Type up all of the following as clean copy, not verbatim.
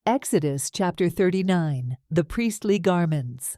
Exodus chapter 39, the priestly garments.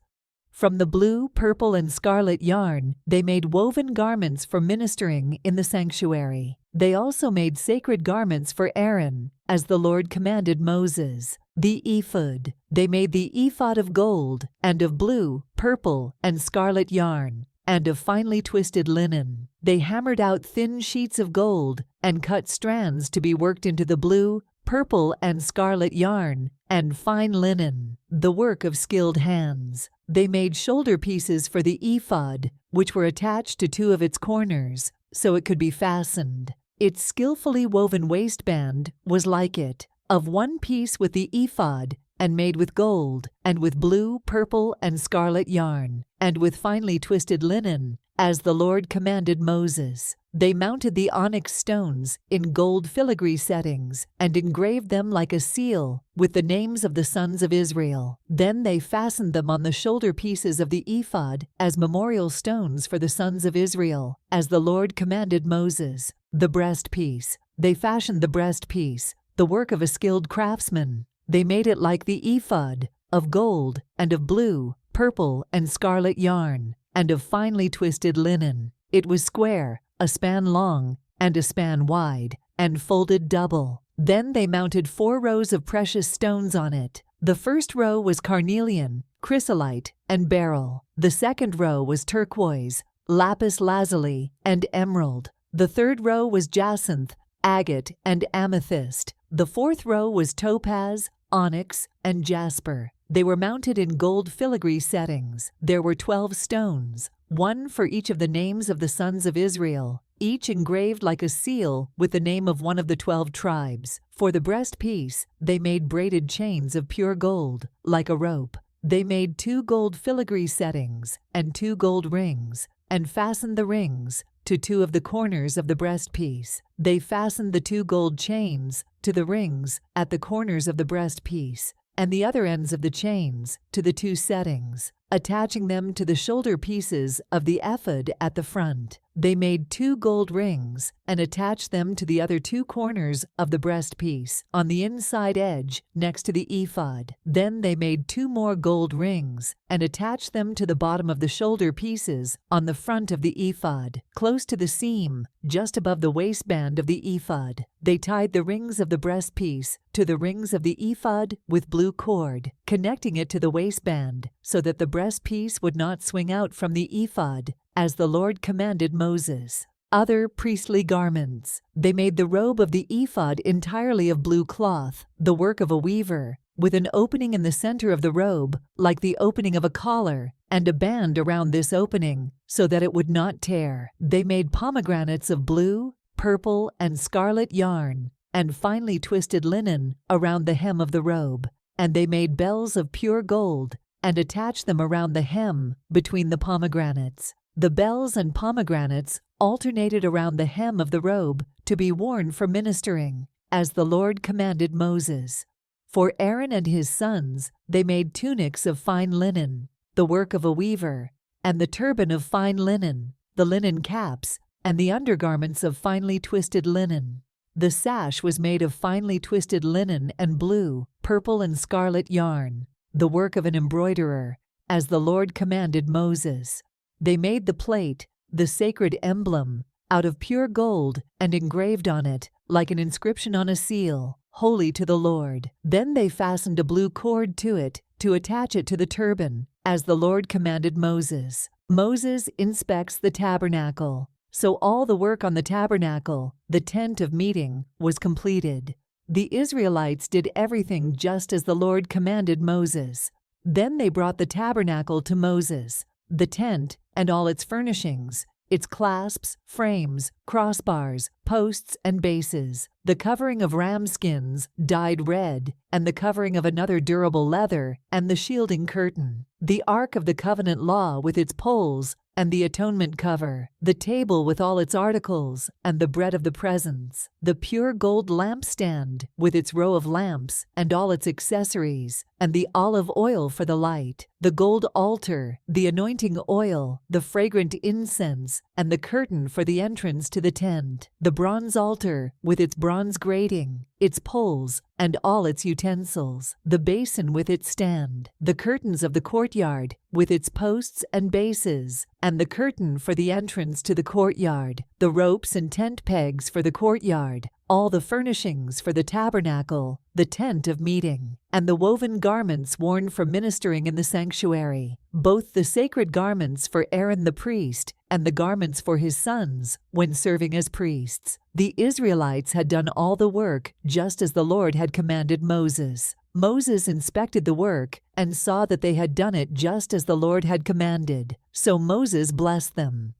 From the blue, purple, and scarlet yarn, they made woven garments for ministering in the sanctuary. They also made sacred garments for Aaron, as the Lord commanded Moses. The ephod. They made the ephod of gold, and of blue, purple, and scarlet yarn, and of finely twisted linen. They hammered out thin sheets of gold, and cut strands to be worked into the blue, purple, and scarlet yarn, and fine linen, the work of skilled hands. They made shoulder pieces for the ephod, which were attached to two of its corners, so it could be fastened. Its skillfully woven waistband was like it, of one piece with the ephod, and made with gold, and with blue, purple, and scarlet yarn, and with finely twisted linen, as the Lord commanded Moses. They mounted the onyx stones in gold filigree settings, and engraved them like a seal, with the names of the sons of Israel. Then they fastened them on the shoulder pieces of the ephod as memorial stones for the sons of Israel, as the Lord commanded Moses. The breastpiece. They fashioned the breastpiece, the work of a skilled craftsman. They made it like the ephod, of gold, and of blue, purple, and scarlet yarn, and of finely twisted linen. It was square, a span long, and a span wide, and folded double. Then they mounted 4 rows of precious stones on it. The first row was carnelian, chrysolite, and beryl. The second row was turquoise, lapis lazuli, and emerald. The third row was jacinth, agate, and amethyst. The fourth row was topaz, onyx, and jasper. They were mounted in gold filigree settings. There were 12 stones, one for each of the names of the sons of Israel, each engraved like a seal with the name of one of the 12 tribes. For the breastpiece, they made braided chains of pure gold, like a rope. They made 2 gold filigree settings and 2 gold rings, and fastened the rings to 2 of the corners of the breastpiece. They fastened the 2 gold chains to the rings at the corners of the breastpiece, and the other ends of the chains to the 2 settings, attaching them to the shoulder pieces of the ephod at the front. They made 2 gold rings and attached them to the other 2 corners of the breastpiece on the inside edge next to the ephod. Then they made 2 more gold rings and attached them to the bottom of the shoulder pieces on the front of the ephod, close to the seam, just above the waistband of the ephod. They tied the rings of the breastpiece to the rings of the ephod with blue cord, connecting it to the waistband, so that the breastpiece would not swing out from the ephod, as the Lord commanded Moses. Other priestly garments. They made the robe of the ephod entirely of blue cloth, the work of a weaver, with an opening in the center of the robe, like the opening of a collar, and a band around this opening, so that it would not tear. They made pomegranates of blue, purple, and scarlet yarn, and finely twisted linen around the hem of the robe. And they made bells of pure gold, and attached them around the hem between the pomegranates. The bells and pomegranates alternated around the hem of the robe to be worn for ministering, as the Lord commanded Moses. For Aaron and his sons, they made tunics of fine linen, the work of a weaver, and the turban of fine linen, the linen caps, and the undergarments of finely twisted linen. The sash was made of finely twisted linen and blue, purple, and scarlet yarn, the work of an embroiderer, as the Lord commanded Moses. They made the plate, the sacred emblem, out of pure gold, and engraved on it, like an inscription on a seal, "Holy to the Lord." Then they fastened a blue cord to it to attach it to the turban, as the Lord commanded Moses. Moses inspects the tabernacle. So all the work on the tabernacle, the tent of meeting, was completed. The Israelites did everything just as the Lord commanded Moses. Then they brought the tabernacle to Moses, the tent and all its furnishings, its clasps, frames, crossbars, posts, and bases, the covering of ram skins dyed red, and the covering of another durable leather, and the shielding curtain, the Ark of the Covenant law with its poles, and the atonement cover, the table with all its articles, and the bread of the presence, the pure gold lampstand with its row of lamps and all its accessories, and the olive oil for the light, the gold altar, the anointing oil, the fragrant incense, and the curtain for the entrance to the tent, the bronze altar with its bronze grating, its poles, and all its utensils, the basin with its stand, the curtains of the courtyard with its posts and bases, and the curtain for the entrance to the courtyard, the ropes and tent pegs for the courtyard, all the furnishings for the tabernacle, the tent of meeting, and the woven garments worn for ministering in the sanctuary, both the sacred garments for Aaron the priest and the garments for his sons when serving as priests. The Israelites had done all the work just as the Lord had commanded Moses. Moses inspected the work and saw that they had done it just as the Lord had commanded. So Moses blessed them.